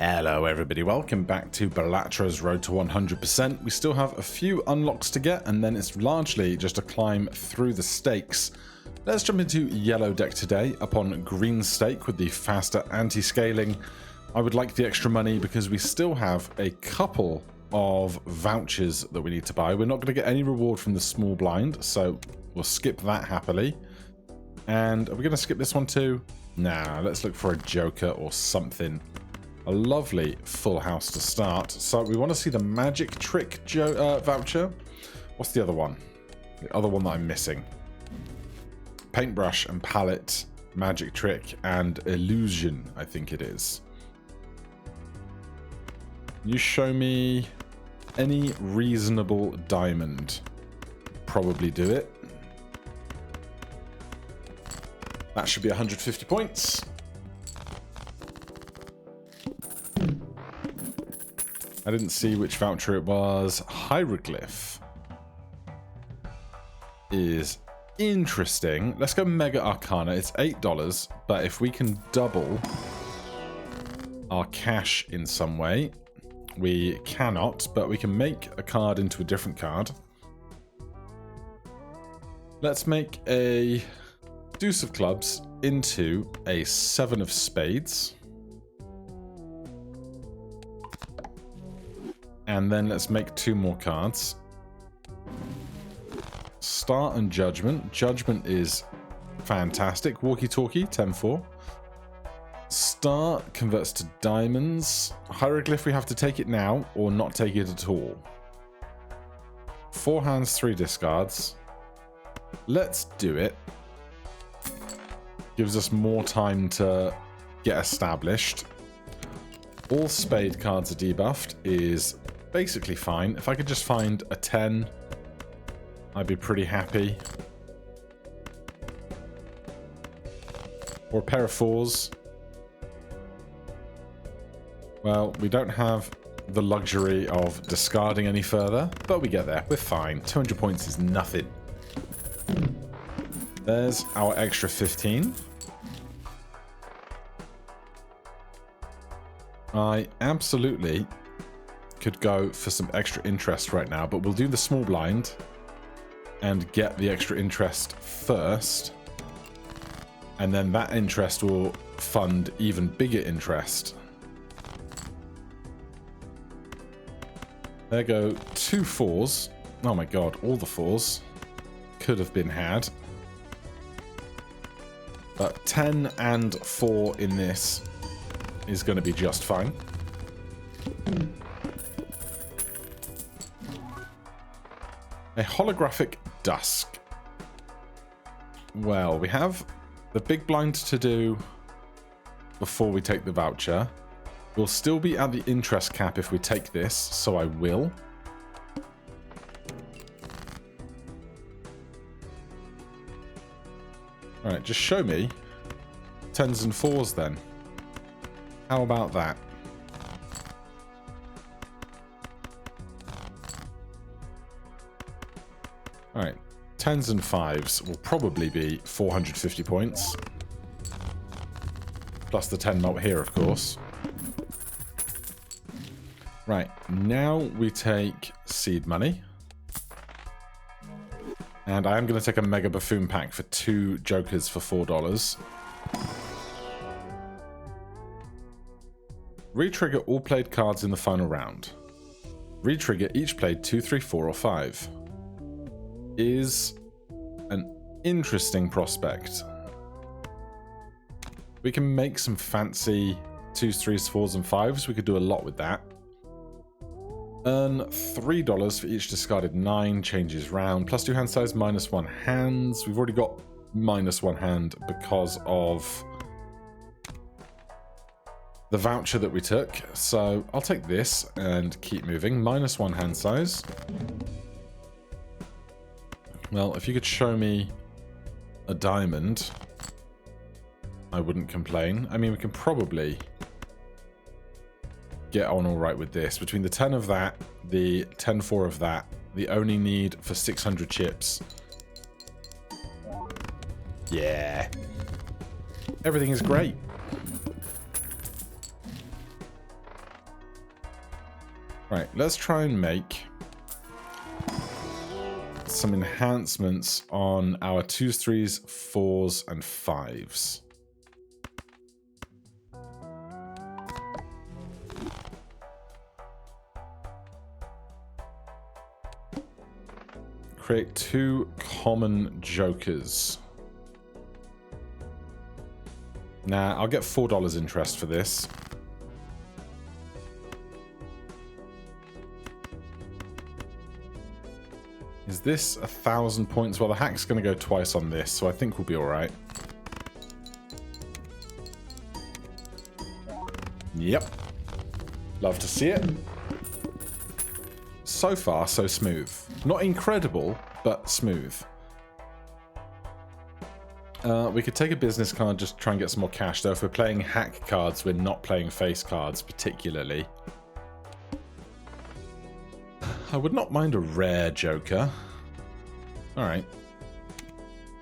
Hello everybody, welcome back to Balatro's Road to 100%. We still have a few unlocks to get, and then it's largely just a climb through the stakes. Let's jump into yellow deck today upon green stake with the faster anti-scaling. I would like the extra money because we still have a couple of vouchers that we need to buy. We're not going to get any reward from the small blind, so we'll skip that happily. And are we going to skip this one too? Nah, let's look for a joker or something. A lovely full house to start. So we want to see the magic trick voucher. What's the other one? The other one that I'm missing. Paintbrush and palette, magic trick, and illusion, I think it is. You show me any reasonable diamond. Probably do it. That should be 150 points. I didn't see which voucher it was. Hieroglyph is interesting. Let's go Mega Arcana. It's $8, but if we can double our cash in some way, we cannot, but we can make a card into a different card. Let's make a Deuce of Clubs into a Seven of Spades. And then let's make two more cards. Star and Judgment. Judgment is fantastic. Walkie-talkie, 10-4. Star converts to diamonds. Hieroglyph, we have to take it now or not take it at all. 4 hands, 3 discards. Let's do it. Gives us more time to get established. All spade cards are debuffed is basically fine. If I could just find a 10, I'd be pretty happy. Or a pair of 4s. Well, we don't have the luxury of discarding any further, but we get there. We're fine. 200 points is nothing. There's our extra 15. I absolutely could go for some extra interest right now, but we'll do the small blind and get the extra interest first, and then that interest will fund even bigger interest. There go 2 4s. Oh my god, all the 4s could have been had, but 10 and 4 in this is going to be just fine. A holographic dusk. Well, we have the big blind to do before we take the voucher. We'll still be at the interest cap if we take this, so I will. Alright, just show me 10s and 4s then. How about that? Alright, 10s and 5s will probably be 450 points. Plus the 10 mult here, of course. Right, now we take seed money. And I am going to take a Mega Buffoon pack for 2 jokers for $4. Retrigger all played cards in the final round. Retrigger each played 2, 3, 4, or 5. Is an interesting prospect. We can make some fancy 2s, 3s, 4s, and 5s. We could do a lot with that. Earn $3 for each discarded 9. Changes round. Plus 2 hand size, minus 1 hands. We've already got minus 1 hand because of the voucher that we took. So I'll take this and keep moving. Minus 1 hand size. Well, if you could show me a diamond, I wouldn't complain. I mean, we can probably get on all right with this. Between the 10 of that, the 10-4 of that, the only need for 600 chips. Yeah. Everything is great. Right, let's try and make some enhancements on our 2s, 3s, 4s, and 5s. Create 2 common jokers. Nah, I'll get $4 interest for this. Is this 1,000 points? Well, the hack's going to go twice on this, so I think we'll be alright. Yep. Love to see it. So far, so smooth. Not incredible, but smooth. We could take a business card, just try and get some more cash, though if we're playing hack cards, we're not playing face cards particularly. I would not mind a rare joker. Alright.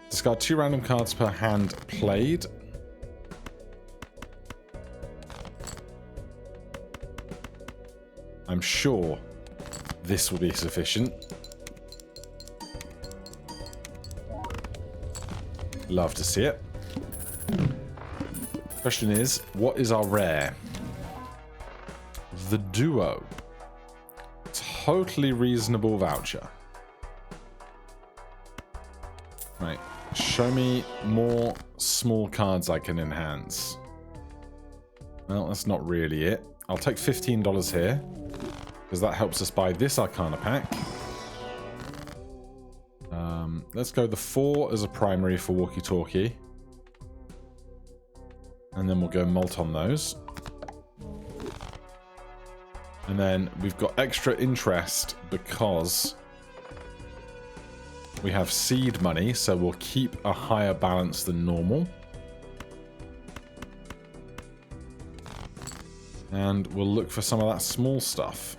Discard 2 random cards per hand played. I'm sure this will be sufficient. Love to see it. Question is, what is our rare? The Duo. Totally reasonable voucher. Right. Show me more small cards I can enhance. Well, that's not really it. I'll take $15 here, because that helps us buy this Arcana pack. Let's go the 4 as a primary for walkie-talkie. And then we'll go mult on those. And then we've got extra interest because we have seed money, so we'll keep a higher balance than normal. And we'll look for some of that small stuff.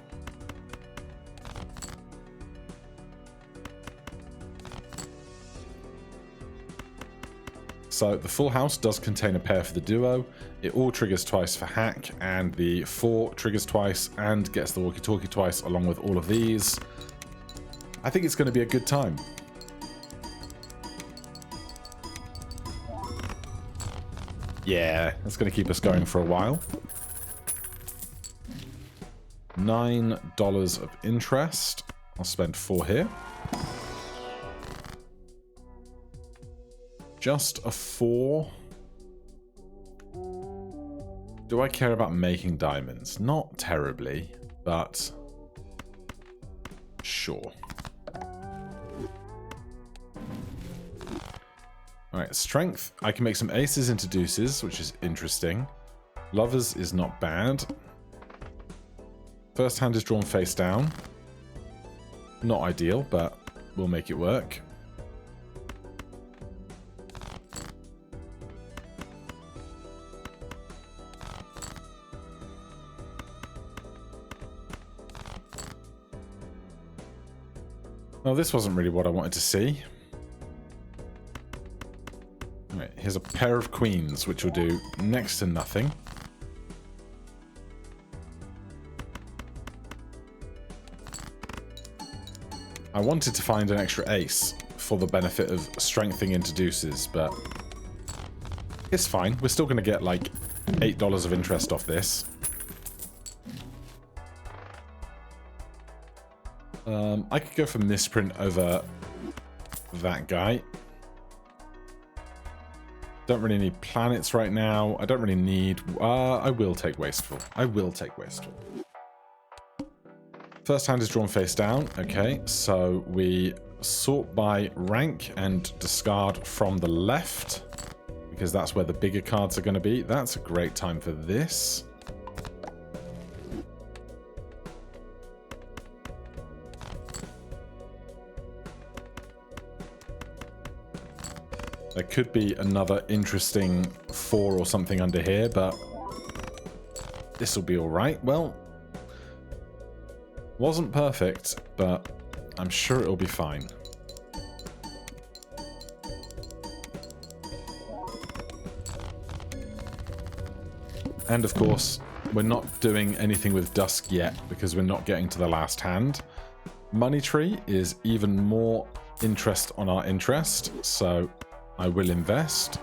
So the full house does contain a pair for the duo. It all triggers twice for hack, and the 4 triggers twice and gets the walkie-talkie twice along with all of these. I think it's going to be a good time. Yeah, that's going to keep us going for a while. $9 of interest. I'll spend 4 here. Just a 4. Do I care about making diamonds? Not terribly, but sure. Alright, strength. I can make some aces into deuces, which is interesting. Lovers is not bad. First hand is drawn face down. Not ideal, but we'll make it work. Well, this wasn't really what I wanted to see. Right, here's a pair of queens, which will do next to nothing. I wanted to find an extra ace for the benefit of strengthening into deuces, but it's fine. We're still going to get like $8 of interest off this. I could go for misprint over that guy. Don't really need planets right now. I don't really need... I will take wasteful. I will take wasteful. First hand is drawn face down. Okay, so we sort by rank and discard from the left, because that's where the bigger cards are going to be. That's a great time for this. There could be another interesting 4 or something under here, but this will be alright. Well, wasn't perfect, but I'm sure it'll be fine. And of course, we're not doing anything with Dusk yet because we're not getting to the last hand. Money Tree is even more interest on our interest, so I will invest.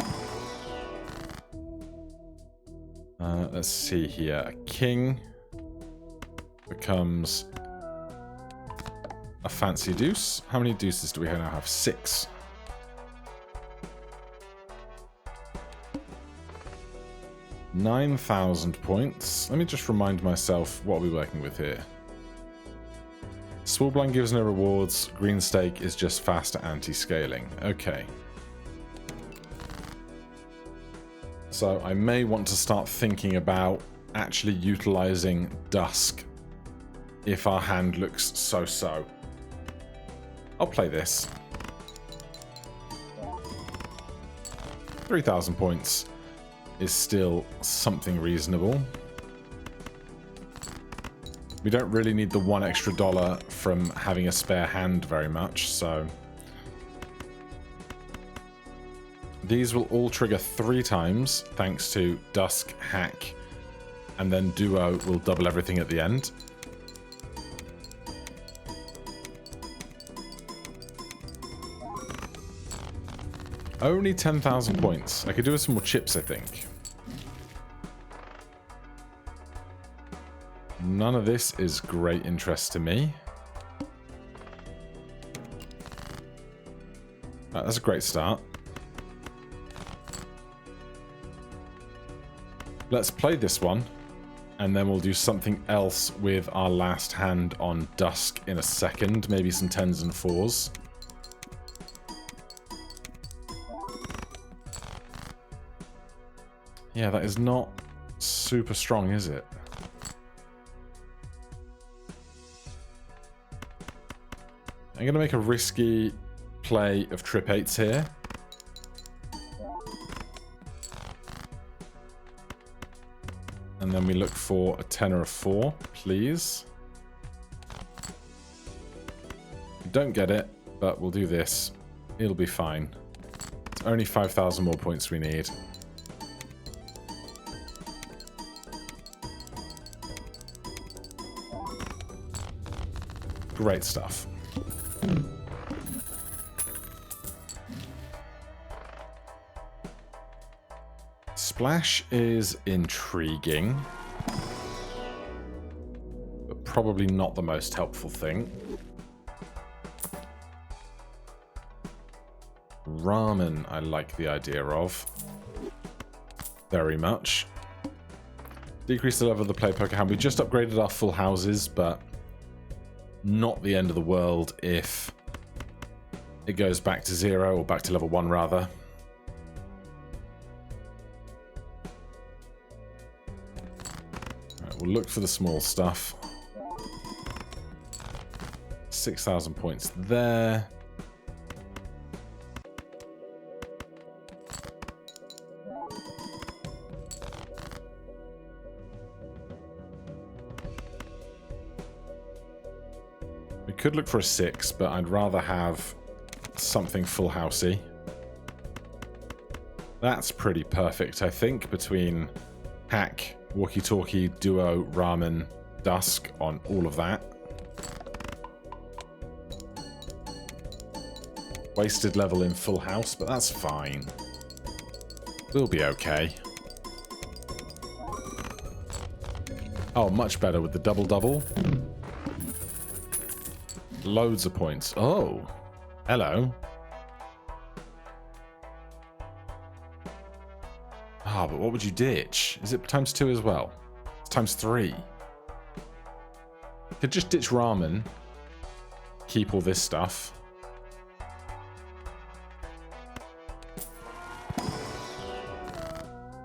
Let's see here. A king becomes a fancy deuce. How many deuces do we now have? 6. $9,000 points. Let me just remind myself, what are we working with here? Small blind gives no rewards. Green stake is just faster anti-scaling. Okay. So I may want to start thinking about actually utilizing Dusk if our hand looks so-so. I'll play this. 3,000 points is still something reasonable. We don't really need the $1 extra from having a spare hand very much, so these will all trigger 3 times thanks to Dusk, Hack, and then Duo will double everything at the end. Only 10,000 points. I could do with some more chips, I think. None of this is great interest to me. That's a great start. Let's play this one, and then we'll do something else with our last hand on Dusk in a second. Maybe some 10s and 4s. Yeah, that is not super strong, is it? I'm going to make a risky play of trip 8s here. And then we look for a 10 or a 4, please. We don't get it, but we'll do this. It'll be fine. It's only 5,000 more points we need. Great stuff. Splash is intriguing, but probably not the most helpful thing. Ramen, I like the idea of. Very much. Decrease the level of the play poker hand. We just upgraded our full houses, but not the end of the world if it goes back to 0, or back to level 1 rather. Right, we'll look for the small stuff. 6,000 points there. Could look for a 6, but I'd rather have something full housey. That's pretty perfect, I think, between Hack, Walkie-Talkie, Duo, Ramen, Dusk on all of that. Wasted level in full house, but that's fine. We'll be okay. Oh, much better with the double-double. Loads of points. Oh, hello. Ah, but what would you ditch? Is it ×2 as well? It's ×3. Could just ditch Ramen. Keep all this stuff.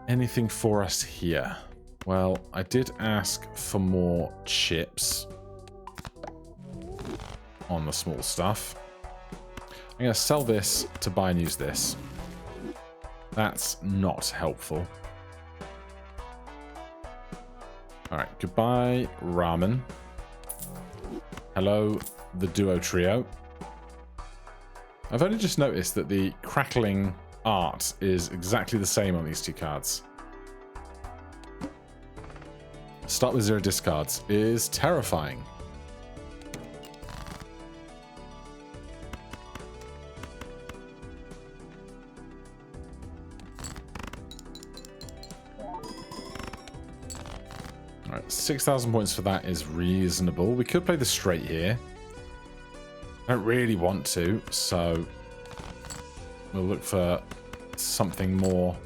Anything for us here? Well, I did ask for more chips on the small stuff. I'm going to sell this to buy and use this. That's not helpful. Alright, goodbye, Ramen. Hello, the Duo Trio. I've only just noticed that the crackling art is exactly the same on these 2 cards. start with 0 discards is terrifying. Alright, 6,000 points for that is reasonable. We could play the straight here. I don't really want to, so we'll look for something more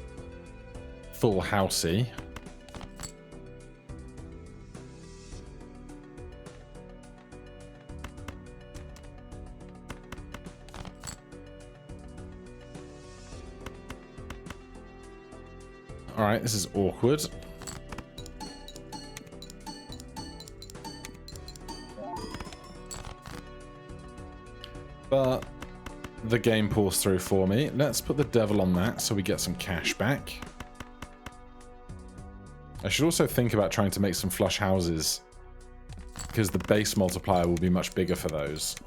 full housey. Alright, this is awkward. But the game pulls through for me. Let's put the devil on that so we get some cash back. I should also think about trying to make some flush houses, because the base multiplier will be much bigger for those.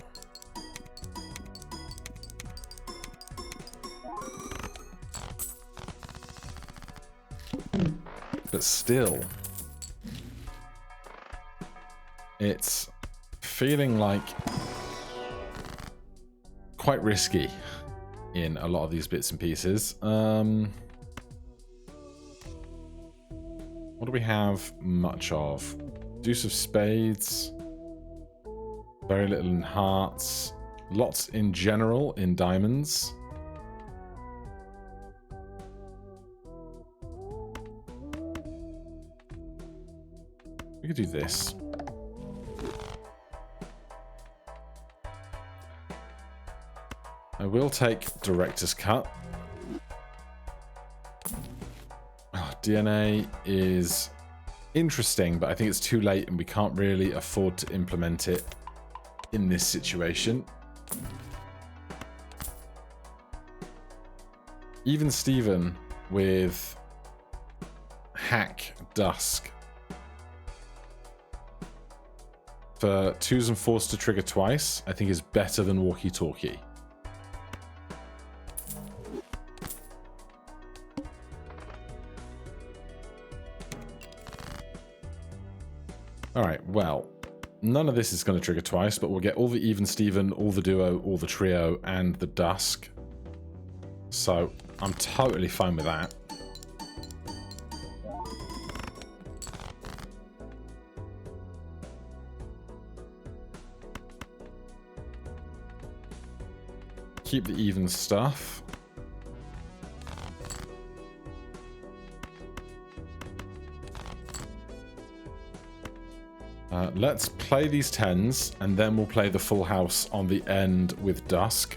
But still, it's feeling like quite risky in a lot of these bits and pieces. What do we have much of? Deuce of spades, very little in hearts, lots in general in diamonds. We could do this. I will take Director's Cut. Oh, DNA is interesting, but I think it's too late and we can't really afford to implement it in this situation. Even Steven with Hack Dusk for 2s and 4s to trigger twice, I think is better than Walkie Talkie. Alright, well, none of this is going to trigger twice, but we'll get all the Even Steven, all the Duo, all the Trio, and the Dusk. So, I'm totally fine with that. Keep the even stuff. Let's play these 10s, and then we'll play the full house on the end with Dusk.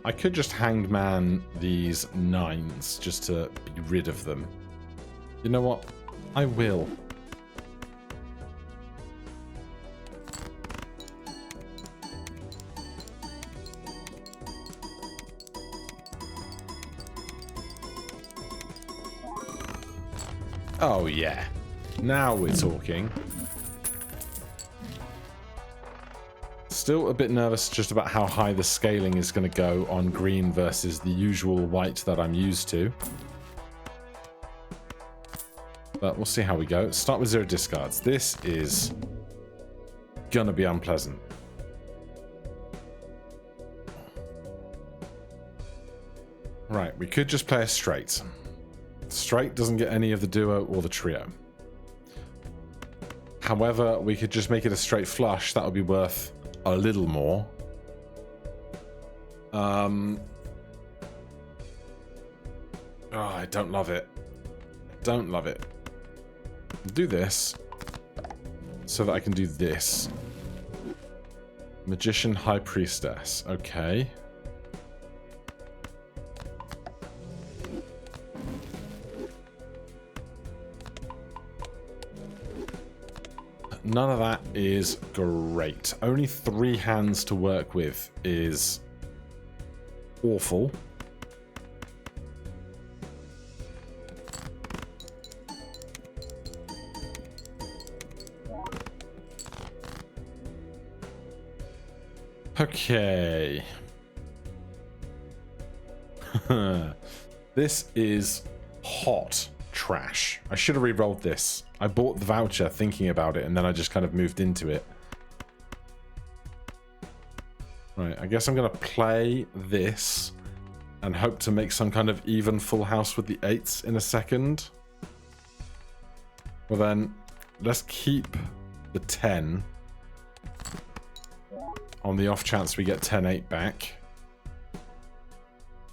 I could just hangman these 9s just to be rid of them. You know what? I will. Oh yeah, now we're talking. Still a bit nervous just about how high the scaling is going to go on green versus the usual white that I'm used to. But we'll see how we go. Start with 0 discards. This is gonna be unpleasant. Right, we could just play a straight. Straight doesn't get any of the duo or the trio. However, we could just make it a straight flush. That would be worth a little more. Oh, I don't love it. Don't love it. Do this so that I can do this. Magician, High Priestess. Okay. None of that is great. Only 3 hands to work with is awful. Okay. This is hot trash. I should have re-rolled this. I bought the voucher thinking about it, and then I just kind of moved into it. Right, I guess I'm going to play this and hope to make some kind of even full house with the 8s in a second. Well then, let's keep the 10 on the off chance we get 10-8 back.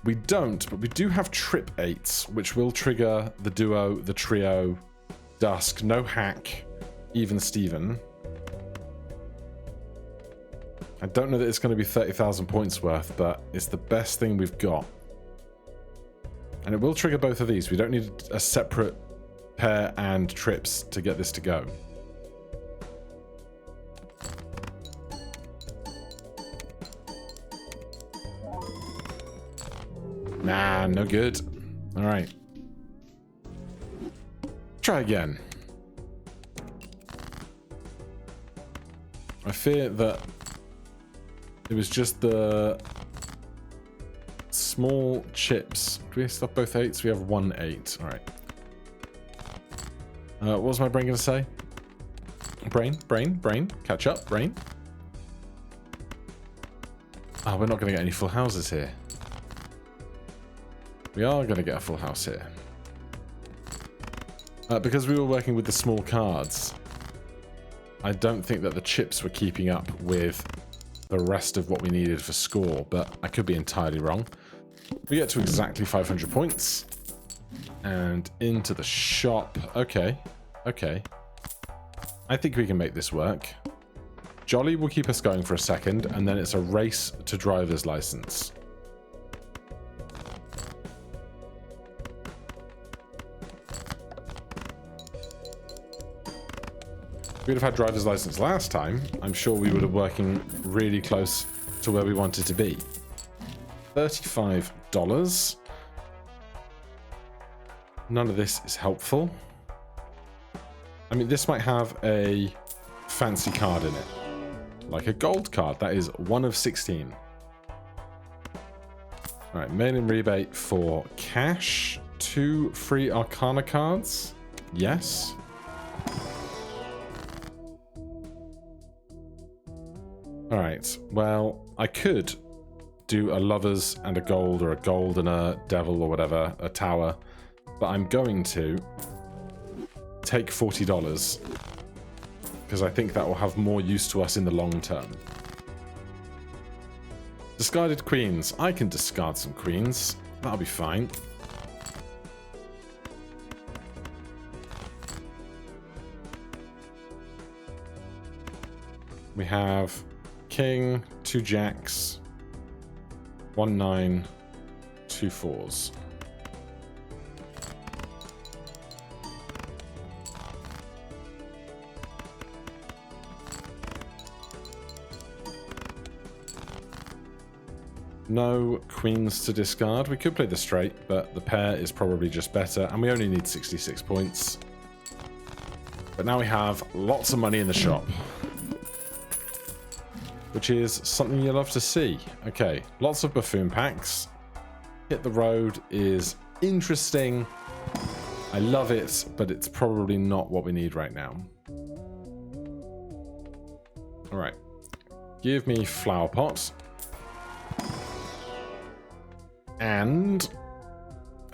We don't, but we do have trip 8s, which will trigger the duo, the trio, dusk, no hack, even Steven. I don't know that it's going to be 30,000 points worth, but it's the best thing we've got. And it will trigger both of these. We don't need a separate pair and trips to get this to go. Nah, no good. All right. Try again. I fear that it was just the small chips. Do we still have both 8s? We have 1 8. All right. What was my brain going to say? Brain. Catch up, brain. Oh, we're not going to get any full houses here. We are going to get a full house here. Because we were working with the small cards, I don't think that the chips were keeping up with the rest of what we needed for score, but I could be entirely wrong. We get to exactly 500 points. And into the shop. Okay. I think we can make this work. Jolly will keep us going for a second, and then it's a race to driver's license. If we'd have had driver's license last time, I'm sure we would have working really close to where we wanted to be. $35. None of this is helpful. I mean, this might have a fancy card in it. Like a gold card. That is 1 of 16. Alright, mail-in rebate for cash. 2 free Arcana cards. Yes. Alright, well, I could do a lovers and a gold, or a gold and a devil, or whatever, a tower. But I'm going to take $40 because I think that will have more use to us in the long term. Discarded queens. I can discard some queens. That'll be fine. We have king, 2 jacks, 1 9, 2 4s. No queens to discard. We could play the straight, but the pair is probably just better, and we only need 66 points. But now we have lots of money in the shop, which is something you love to see. Okay, lots of buffoon packs. Hit the road is interesting. I love it, but it's probably not what we need right now. All right, give me flower pot. And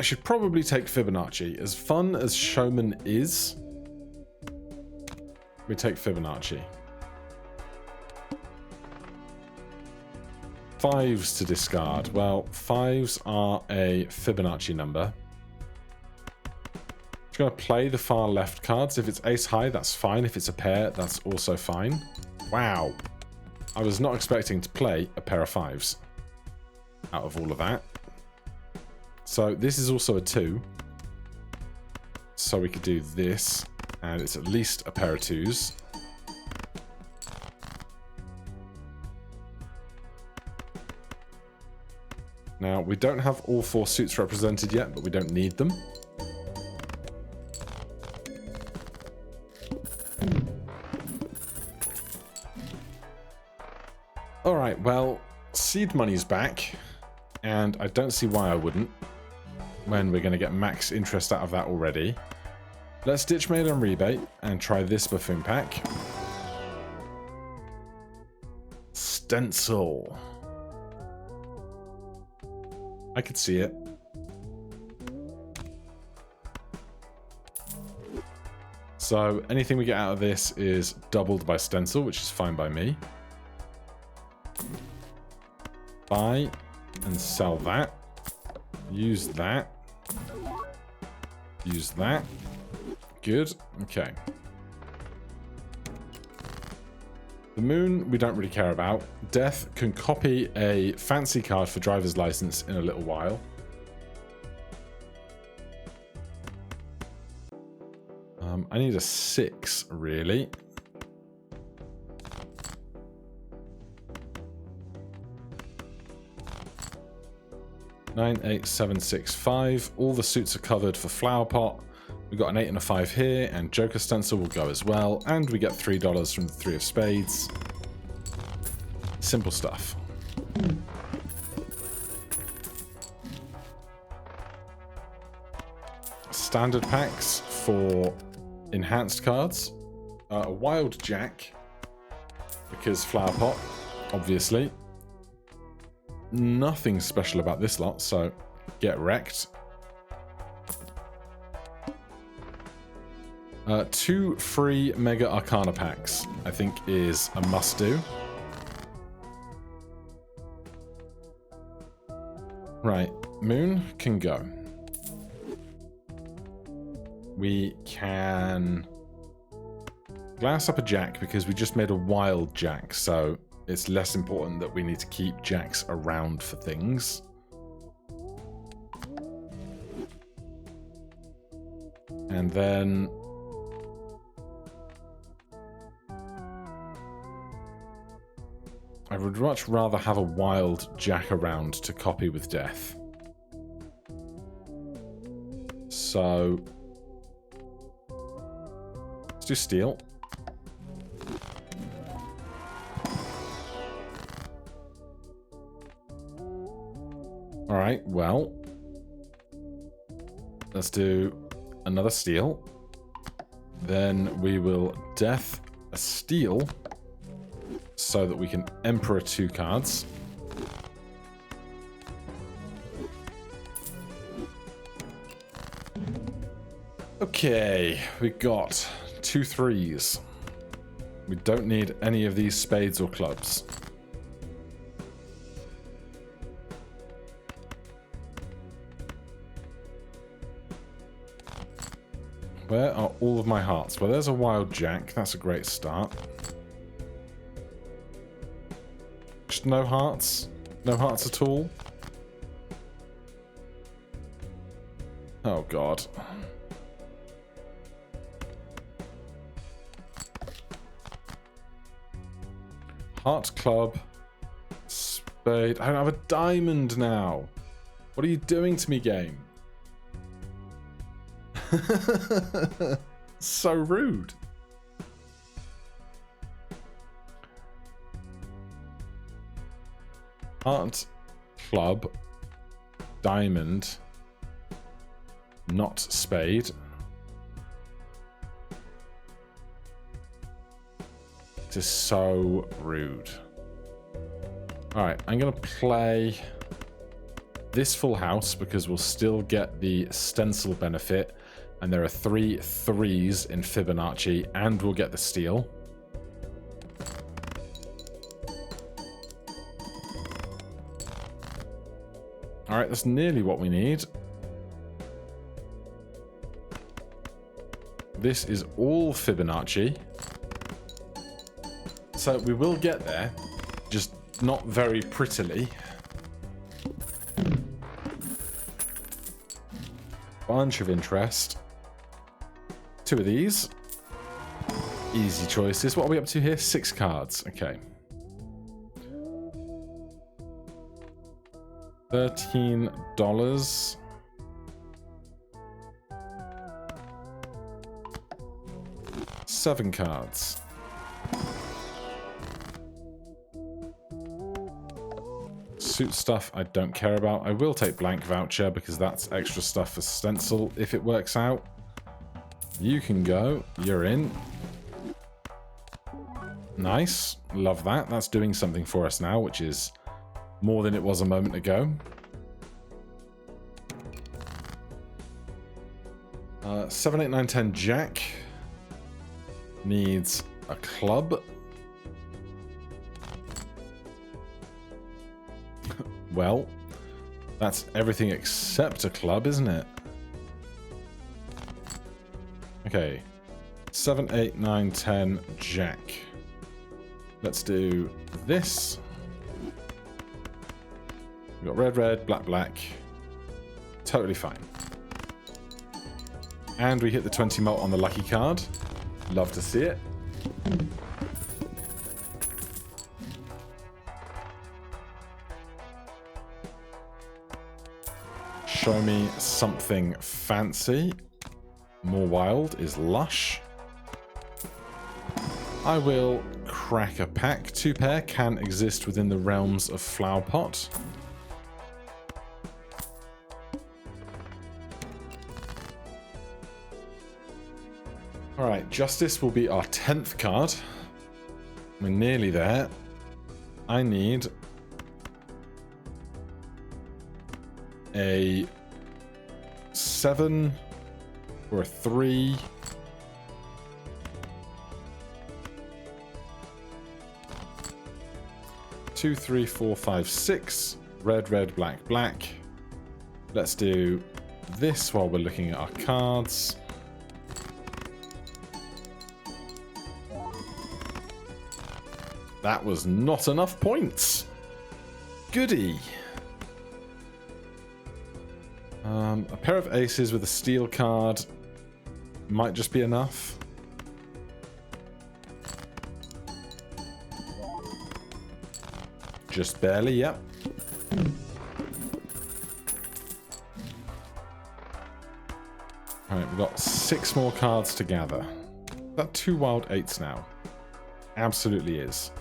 I should probably take Fibonacci. As fun as Showman is, we take Fibonacci. 5s to discard. Well, 5s are a Fibonacci number. Just going to play the far left cards. If it's ace high, that's fine. If it's a pair, that's also fine. Wow. I was not expecting to play a pair of 5s out of all of that. So this is also a 2. So we could do this, and it's at least a pair of 2s. Now, we don't have all 4 suits represented yet, but we don't need them. Alright, well, seed money's back. And I don't see why I wouldn't, when we're going to get max interest out of that already. Let's ditch mail on rebate and try this buffoon pack. Stencil. I could see it. So anything we get out of this is doubled by stencil, which is fine by me. Buy and sell that. Use that. Use that. Good. Okay. The moon we don't really care about. Death can copy a fancy card for driver's license in a little while. I need a 6, really. Nine, 8, 7, 6, 5. All the suits are covered for Flower Pot. We've got an 8 and a 5 here, and Joker Stencil will go as well. And we get $3 from the 3 of Spades. Simple stuff. Standard packs for enhanced cards. A Wild Jack, because Flower Pot, obviously. Nothing special about this lot, so get wrecked. 2 free Mega Arcana packs, I think, is a must-do. Right, Moon can go. We can glass up a Jack because we just made a Wild Jack, so it's less important that we need to keep Jacks around for things. And then I would much rather have a Wild Jack around to copy with Death. So let's do Steel. Alright, well, let's do another Steel. Then we will Death a Steel so that we can Emperor 2 cards. Okay, we got 2 3s. We don't need any of these spades or clubs. Where are all of my hearts? Well, there's a Wild Jack. That's a great start. Just no hearts? No hearts at all? Oh, God. Heart Club. Spade. I don't have a diamond now. What are you doing to me, game? So rude. Heart, club, diamond, not spade. This is so rude. Alright, I'm going to play this full house because we'll still get the stencil benefit. And there are 3 3s in Fibonacci, and we'll get the Steel. Alright, that's nearly what we need. This is all Fibonacci. So we will get there, just not very prettily. Bunch of interest. 2 of these. Easy choices. What are we up to here? 6 cards. Okay. $13. Seven cards. suit stuff I don't care about. I will take blank voucher because that's extra stuff for stencil if it works out. You can go. You're in. Nice. Love that. That's doing something for us now, which is more than it was a moment ago. 7, 8, 9, 10 Jack needs a club. Well, that's everything except a club, isn't it? Okay. 7, 8, 9, 10 Jack. Let's do this. We've got red, red, black, black. Totally fine. And we hit the 20 mult on the lucky card. Love to see it. Show me something fancy. More wild is lush. I will crack a pack. 2 pair can exist within the realms of Flower Pot. Alright, Justice will be our 10th card. We're nearly there. I need a 7 or a 3. Two, 3, 4, 5, 6. Red, red, black, black. Let's do this while we're looking at our cards. That was not enough points. Goody. A pair of aces with a steel card might just be enough. Just barely, yep. Alright, we've got 6 more cards to gather. Is that 2 wild 8s now? Absolutely is.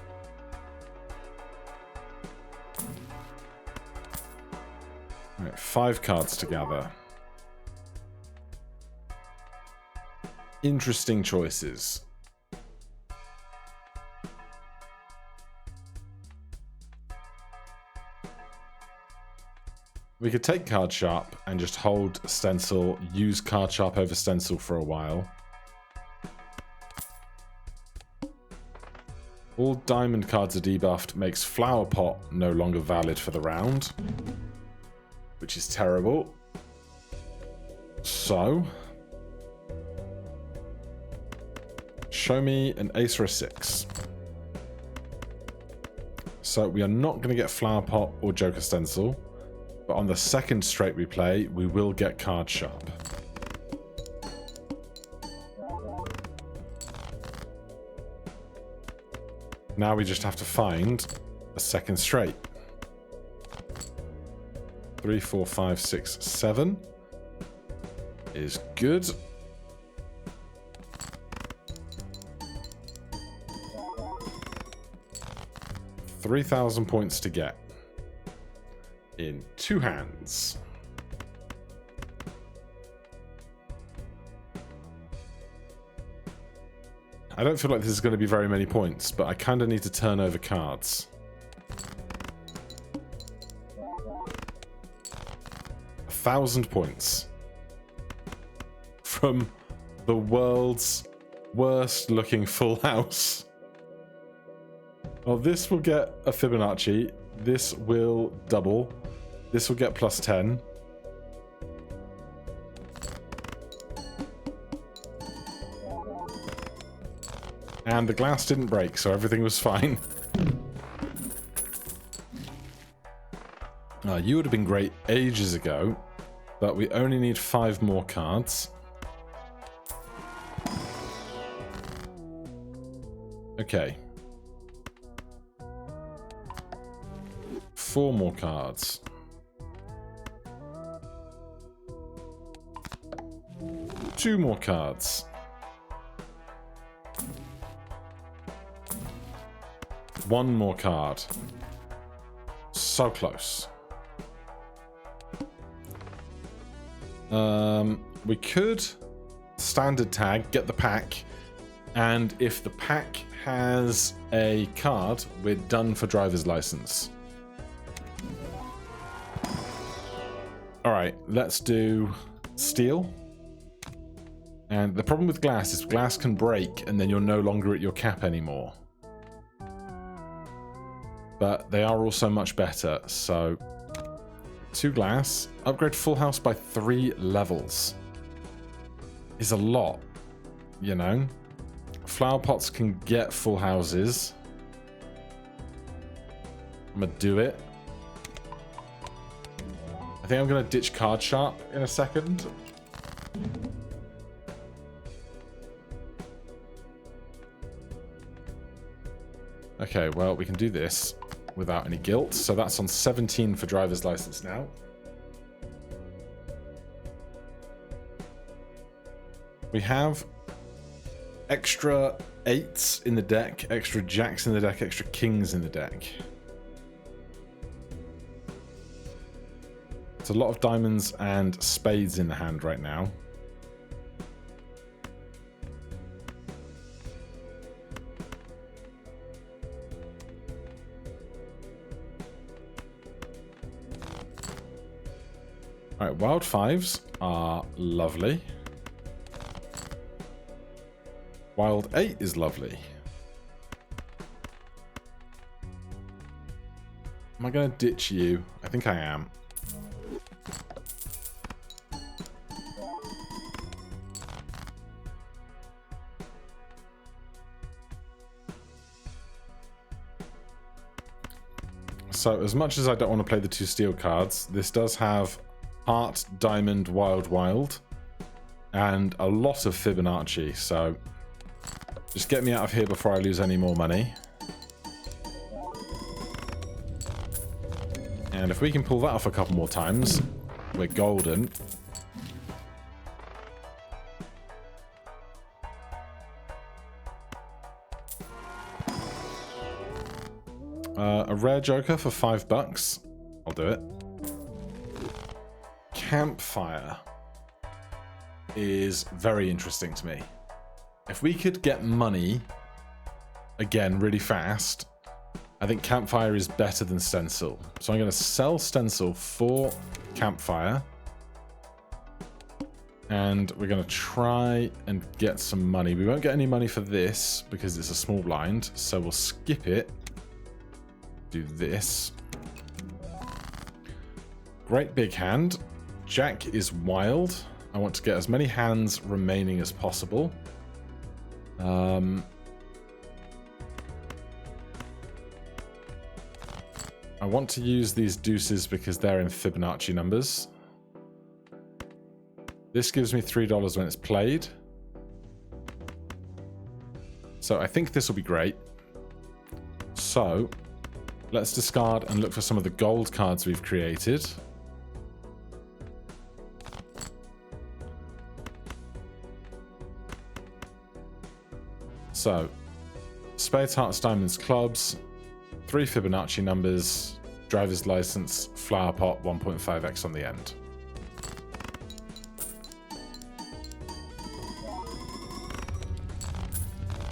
Alright, 5 cards to gather. Interesting choices. We could take Card Sharp and just hold Stencil, use Card Sharp over Stencil for a while. All diamond cards are debuffed, makes Flower Pot no longer valid for the round, which is terrible. So, show me an ace or a 6. So we are not going to get Flower Pot or Joker Stencil. But on the second straight we play, we will get Card Sharp. Now we just have to find a second straight. 3, 4, 5, 6, 7 is good. $3,000 points to get. In 2 hands. I don't feel like this is going to be very many points, but I kind of need to turn over cards. 1,000 points. From the world's worst looking full house. Well, this will get a Fibonacci. This will double. This will get plus 10. And the glass didn't break, so everything was fine. You would have been great ages ago, but we only need 5 more cards. Okay. 4 more cards. Two more cards. One more card. So close. We could standard tag, get the pack, and if the pack has a card, we're done for driver's license. Alright, let's do steel. And the problem with glass is glass can break and then you're no longer at your cap anymore. But they are also much better, so 2 glass, upgrade full house by 3 levels. Is a lot, you know? Flower pots can get full houses. I'm gonna do it. I think I'm gonna ditch card sharp in a second. Okay, well, we can do this without any guilt. So that's on 17 for driver's license now. We have extra 8s in the deck, extra jacks in the deck, extra kings in the deck. It's a lot of diamonds and spades in the hand right now. Alright, wild 5s are lovely. Wild 8 is lovely. Am I going to ditch you? I think I am. So as much as I don't want to play the 2 steel cards, this does have Heart, Diamond, Wild, Wild, and a lot of Fibonacci, so just get me out of here before I lose any more money. And if we can pull that off a couple more times, we're golden. A rare joker for $5. I'll do it. Campfire is very interesting to me. If we could get money, again, really fast, I think Campfire is better than Stencil. So I'm going to sell Stencil for Campfire. And we're going to try and get some money. We won't get any money for this because it's a small blind. So we'll skip it. Do this. Great big hand. Jack is wild. I want to get as many hands remaining as possible. I want to use these deuces because they're in Fibonacci numbers. This gives me $3 when it's played. So I think this will be great. So let's discard and look for some of the gold cards we've created. So, spades, hearts, diamonds, clubs, 3 Fibonacci numbers, driver's license, flower pot, 1.5x on the end.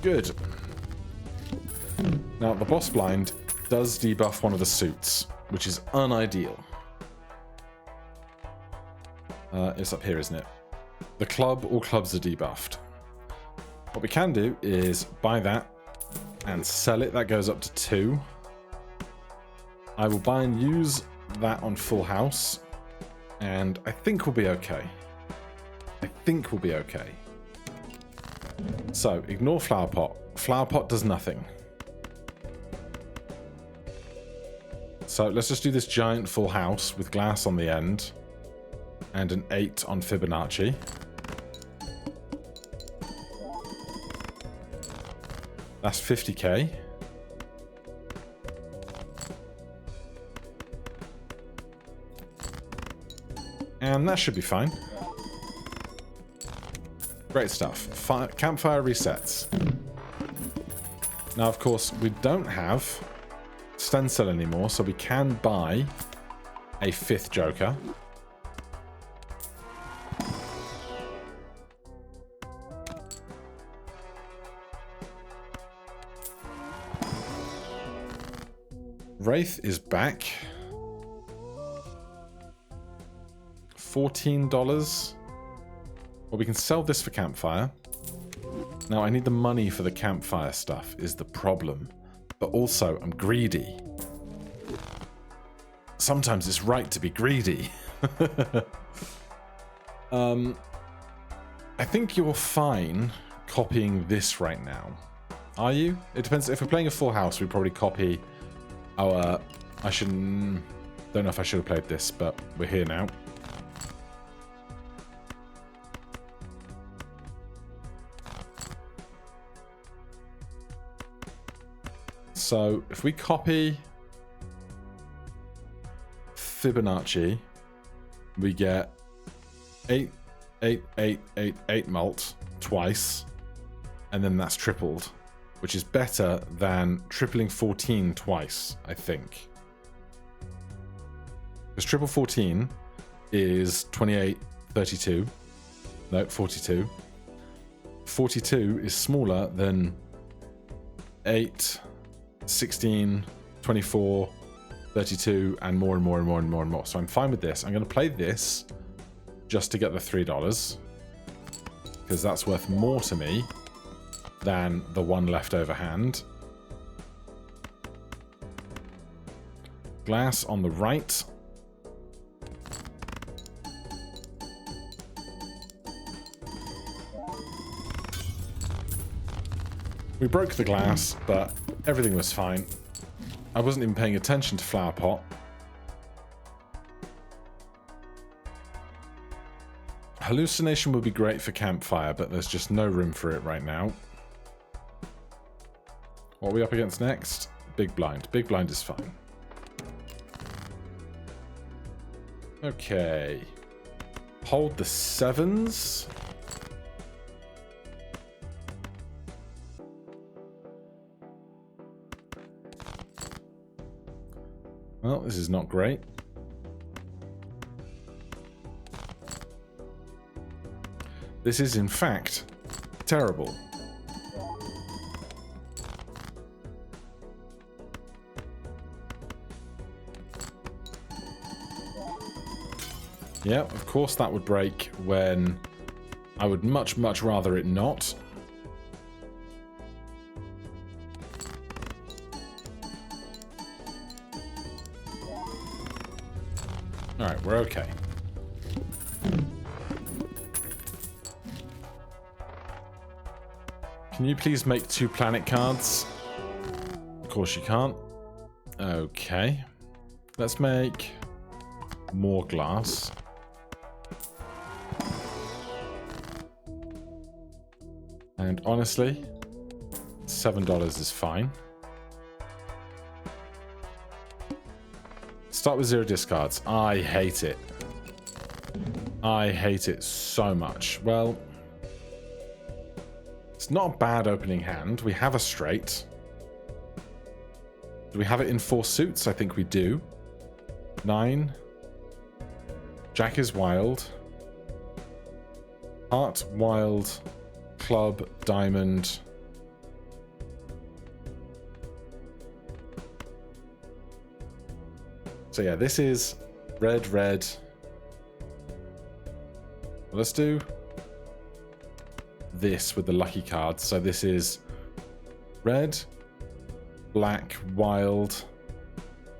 Good. Now, the boss blind does debuff one of the suits, which is unideal. It's up here, isn't it? The club, all clubs are debuffed. What we can do is buy that and sell it. That goes up to 2. I will buy and use that on full house, and I think we'll be okay. I think we'll be okay. So, ignore flower pot. Flower pot does nothing. So let's just do this giant full house with glass on the end and an 8 on Fibonacci. That's 50k. And that should be fine. Great stuff. Campfire resets. Now, of course, we don't have stencil anymore, so we can buy a 5th Joker. Wraith is back. $14. Well, we can sell this for campfire. Now, I need the money for the campfire stuff is the problem. But also, I'm greedy. Sometimes it's right to be greedy. I think you're fine copying this right now. Are you? It depends. If we're playing a full house, we probably copy our... I shouldn't... Don't know if I should have played this, but we're here now. So, if we copy Fibonacci, we get 8, 8, 8, 8, 8 mult twice, and then that's tripled, which is better than tripling 14 twice, I think. Because triple 14 is 28, 32. No, 42. 42 is smaller than 8... 16, 24, 32, and more and more and more and more and more. So I'm fine with this. I'm going to play this just to get the $3 because that's worth more to me than the one leftover hand. Glass on the right. We broke the glass, but everything was fine. I wasn't even paying attention to Flower Pot. Hallucination would be great for campfire, but there's just no room for it right now. What are we up against next? Big blind. Big blind is fine. Okay. Hold the 7s. Well, this is not great. This is, in fact, terrible. Yeah, of course that would break when I would much, much rather it not. Alright, we're okay. Can you please make 2 planet cards? Of course you can't. Okay. Let's make more glass. And honestly, $7 is fine. Start with 0 discards. I hate it. I hate it so much. Well, it's not a bad opening hand. We have a straight. Do we have it in 4 suits? I think we do. 9. Jack is wild. Heart, wild. Club, diamond. So yeah, this is red, red. Well, let's do this with the lucky cards. So this is red, black, wild,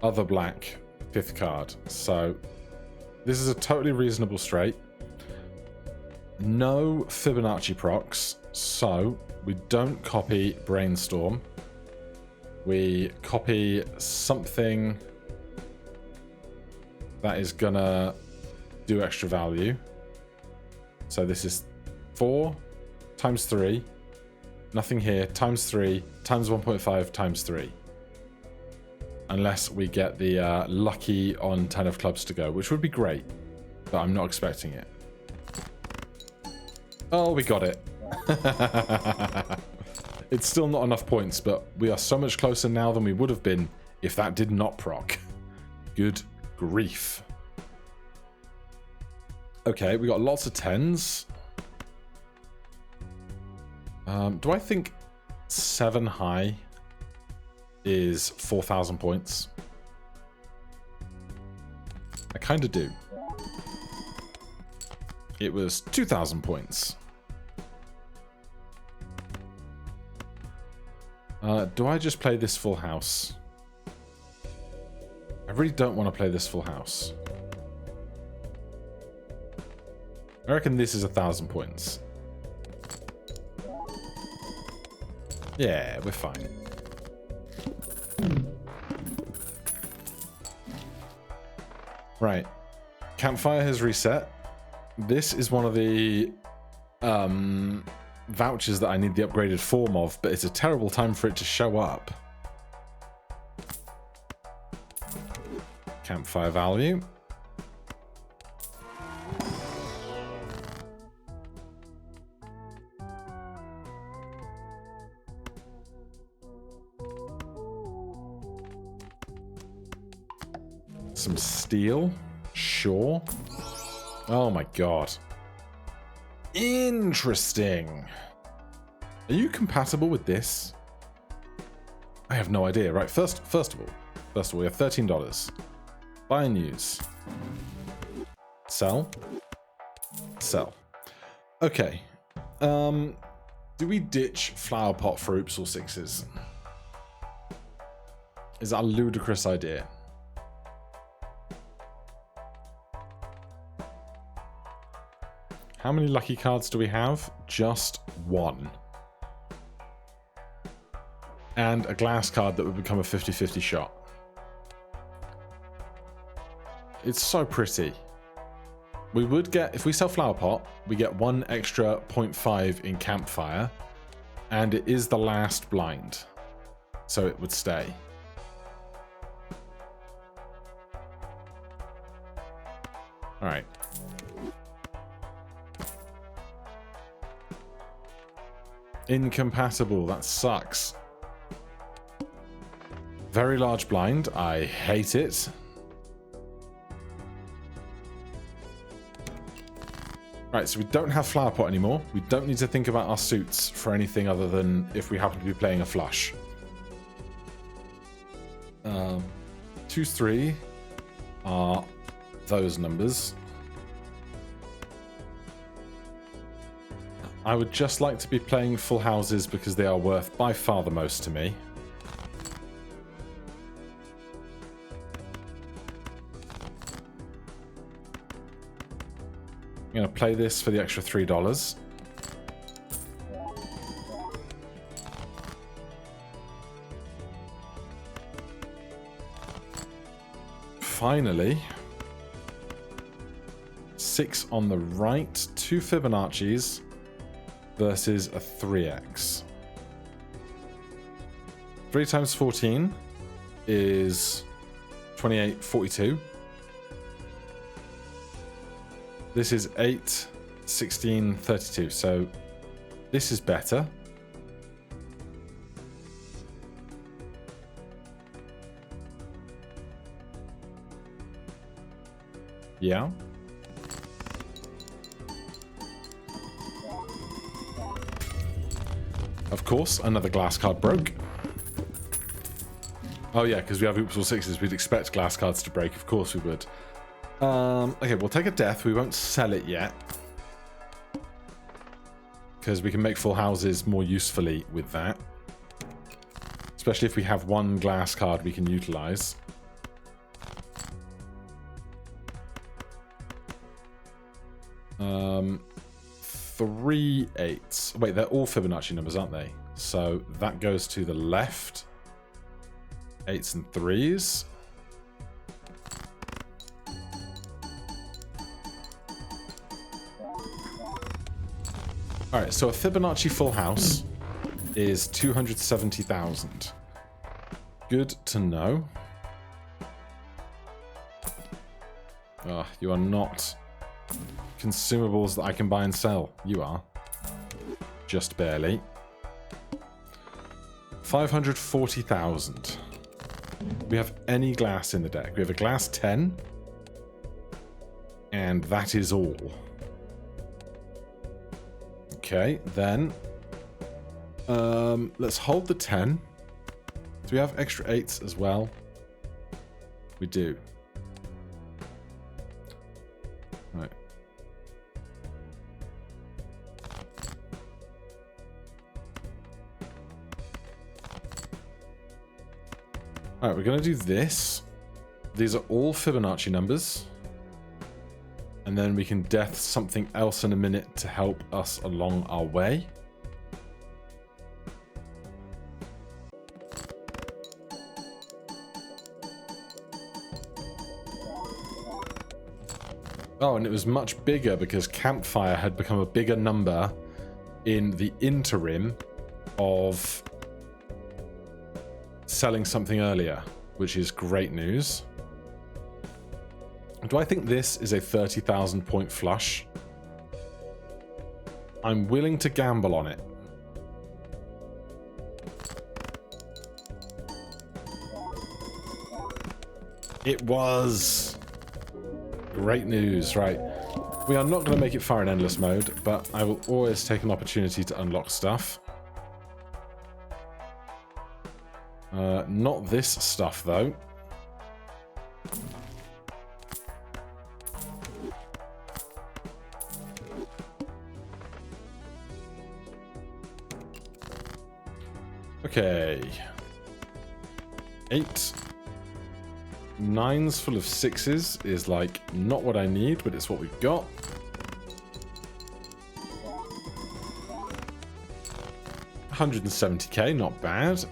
other black, 5th card. So this is a totally reasonable straight. No Fibonacci procs, so we don't copy Brainstorm. We copy something that is gonna do extra value. So this is 4 times 3, nothing here, times 3, times 1.5, times 3. Unless we get the lucky on 10 of clubs to go, which would be great, but I'm not expecting it. Oh, we got it. It's still not enough points, but we are so much closer now than we would have been if that did not proc. Good grief. Okay, we got lots of 10s. Do I think 7 high is 4,000 points? I kind of do. It was 2,000 points. Do I just play this full house? I really don't want to play this full house. I reckon this is 1,000 points. Yeah, we're fine. Right. Campfire has reset. This is one of the vouchers that I need the upgraded form of, but it's a terrible time for it to show up. Campfire value. Some steel. Sure. Oh my god. Interesting. Are you compatible with this? I have no idea. Right, first of all, we have $13. Buy and use. Sell. Sell. Okay. Do we ditch flower pot for oops or sixes? Is that a ludicrous idea? How many lucky cards do we have? Just one. And a glass card that would become a 50-50 shot. It's so pretty. We would get, if we sell Flower Pot, we get 1 extra 0.5 in Campfire. And it is the last blind. So it would stay. Alright. Incompatible, that sucks. Very large blind, I hate it. Right, so we don't have Flower Pot anymore. We don't need to think about our suits for anything other than if we happen to be playing a flush. 2, 3 are those numbers. I would just like to be playing full houses because they are worth by far the most to me. I'm going to play this for the extra $3. Finally. 6 on the right, 2 Fibonacci's versus a 3x. 3 times 14 is 28, 42. This is 8, 16, 32. So this is better. Yeah. Of course, another glass card broke. Oh yeah, because we have oops or sixes, we'd expect glass cards to break. Of course we would. Okay, we'll take a death. We won't sell it yet. Because we can make full houses more usefully with that. Especially if we have 1 glass card we can utilize. Three 8s. Wait, they're all Fibonacci numbers, aren't they? So that goes to the left. 8s and 3s. Alright, so a Fibonacci full house is 270,000. Good to know. You are not consumables that I can buy and sell. You are. Just barely. 540,000. we have any glass in the deck? We have a glass 10. And that is all. Okay, then let's hold the 10. Do we have extra 8s as well? We do. Right. Alright, we're going to do this. These are all Fibonacci numbers. And then we can death something else in a minute to help us along our way. Oh, and it was much bigger because Campfire had become a bigger number in the interim of selling something earlier, which is great news. Do I think this is a 30,000 point flush? I'm willing to gamble on it. It was. Great news, right. We are not going to make it far in endless mode, but I will always take an opportunity to unlock stuff. Not this stuff, though. Okay. 8. 9s full of 6s is like not what I need, but it's what we've got. $170k, not bad.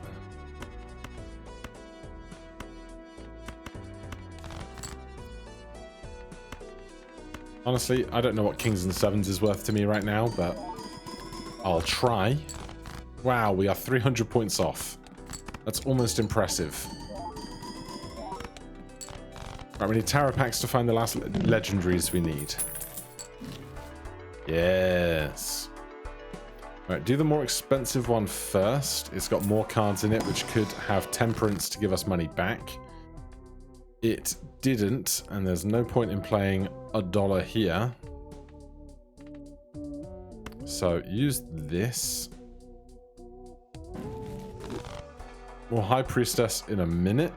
Honestly, I don't know what kings and sevens is worth to me right now, but I'll try. Wow, we are 300 points off. That's almost impressive. Right, we need tarot packs to find the last legendaries we need. Yes. Right, do the more expensive one first. It's got more cards in it, which could have temperance to give us money back. It didn't, and there's no point in playing $1 here. So use this. More High Priestess in a minute.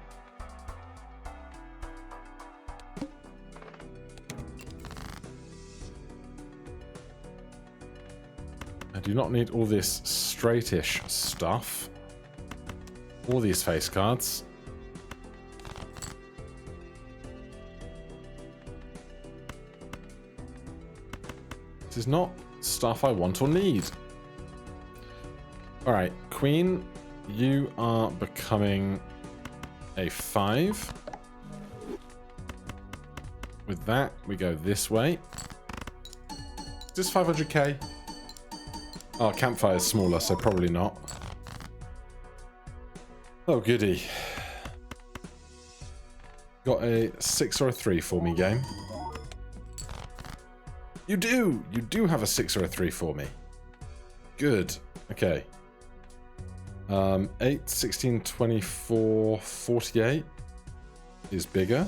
I do not need all this straightish stuff. All these face cards. This is not stuff I want or need. Alright, Queen, you are becoming a 5. With that, we go this way. Is this 500k? Oh, Campfire is smaller, so probably not. Oh, goody. Got a 6 or a 3 for me, game. You do! You do have a 6 or a 3 for me. Good. Okay. 8, 16, 24, 48 is bigger.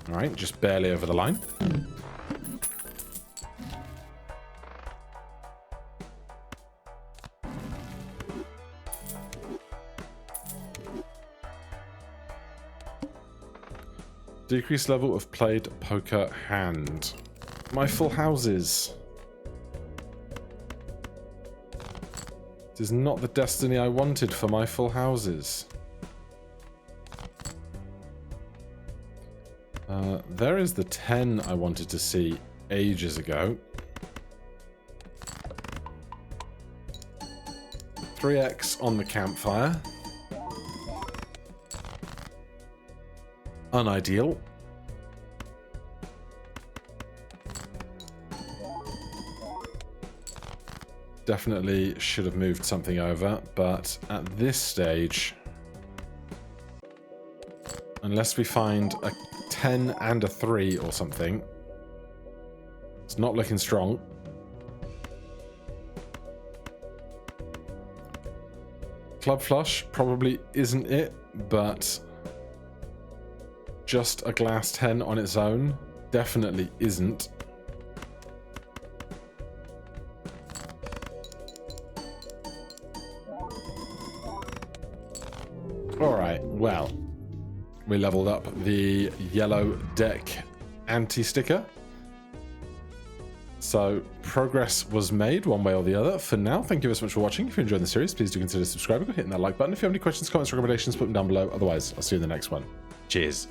Alright, just barely over the line. Decreased level of played poker hand. My full houses. It is not the destiny I wanted for my full houses. There is the 10 I wanted to see ages ago. 3x on the Campfire. Unideal. Definitely should have moved something over, but at this stage, unless we find a 10 and a 3 or something, it's not looking strong. club flush probably isn't it, but just a glass 10 on its own definitely isn't. Alright, well, we leveled up the yellow deck anti-sticker. So progress was made one way or the other. For now, thank you very much for watching. If you enjoyed the series, please do consider subscribing or hitting that like button. If you have any questions, comments, recommendations, put them down below. Otherwise, I'll see you in the next one. Cheers.